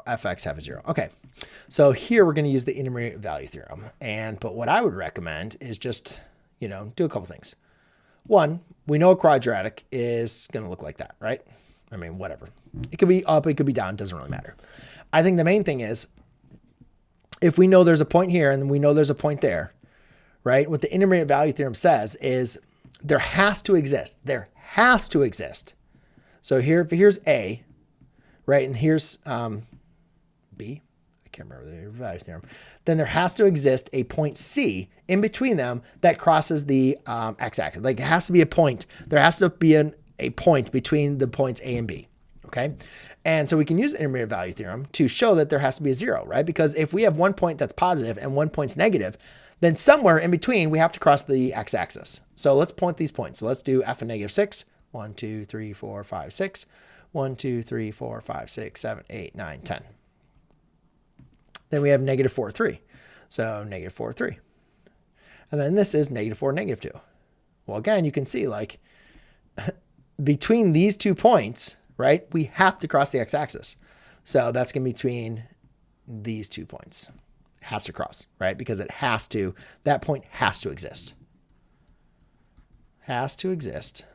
0. Fx have a 0. Okay, so here we're going to use the intermediate value theorem. But what I would recommend is just, do a couple things. One, we know a quadratic is going to look like that, right? I mean, whatever. It could be up, it could be down, doesn't really matter. I think the main thing is, if we know there's a point here and we know there's a point there, right? What the intermediate value theorem says is there has to exist. There has to exist. So here, if here's A, right, and here's B, I can't remember the value theorem, then there has to exist a point C in between them that crosses the x-axis. Like it has to be a point. There has to be a point between the points A and B, okay? And so we can use the intermediate value theorem to show that there has to be a 0, right? Because if we have one point that's positive and one point's negative, then somewhere in between we have to cross the x-axis. So let's point these points. So let's do f of negative 6. 1, 2, 3, 4, 5, 6. 1, 2, 3, 4, 5, 6, 7, 8, 9, 10. Then we have negative 4, 3. So negative 4, 3. And then this is negative 4, negative 2. Well, again, you can see like between these 2 points, right, we have to cross the x-axis. So that's going to be between these 2 points. It has to cross, right? Because it has to, that point has to exist. Has to exist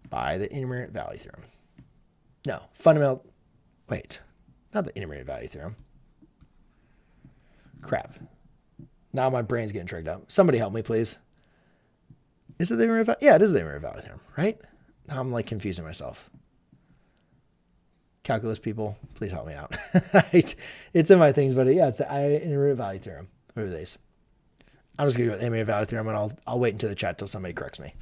by the intermediate value theorem. No, fundamental, wait, not the intermediate value theorem. Crap. Now my brain's getting tricked up. Somebody help me, please. Is it the intermediate value? Yeah, it is the intermediate value theorem, right? Now I'm like confusing myself. Calculus people, please help me out. It's in my things, but yeah, it's the intermediate value theorem. What are these? I'm just going to go with the intermediate value theorem, and I'll wait until the chat till somebody corrects me.